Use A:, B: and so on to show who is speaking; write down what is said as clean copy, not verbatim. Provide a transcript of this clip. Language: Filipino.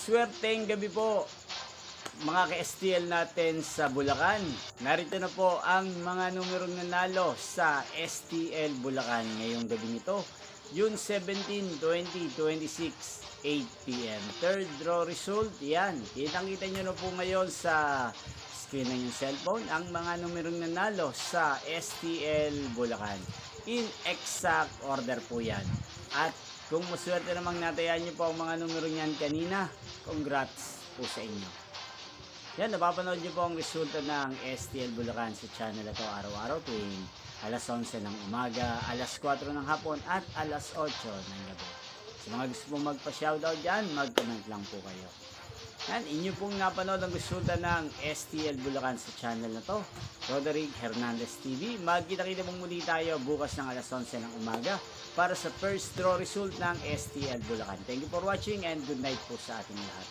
A: Maswerteng gabi po mga ka-STL natin sa Bulacan. Narito na po ang mga numerong nanalo sa STL Bulacan ngayong gabi nito. June 17, 2026, 8 p.m. Third draw result, yan. Kitang-kita nyo na po ngayon sa screen ng yung cellphone ang mga numerong nanalo sa STL Bulacan. In exact order po yan. At kung maswerte namang natayan nyo po ang mga numero niyan kanina, congrats po sa inyo. Yan, napapanood nyo po ang resulta ng STL Bulacan sa channel na to araw-araw tuwing alas 11 ng umaga, alas 4 ng hapon at alas 8 ng gabi. Sa mga gusto pong magpa-shoutout dyan, mag-comment lang po kayo. Yan, inyo pong napanood ang resulta ng STL Bulacan sa channel na to, Roderick Hernandez TV. Magkita-kita pong muli tayo bukas ng alas 11 ng umaga para sa first draw result ng STL Bulacan. Thank you for watching and good night po sa ating lahat.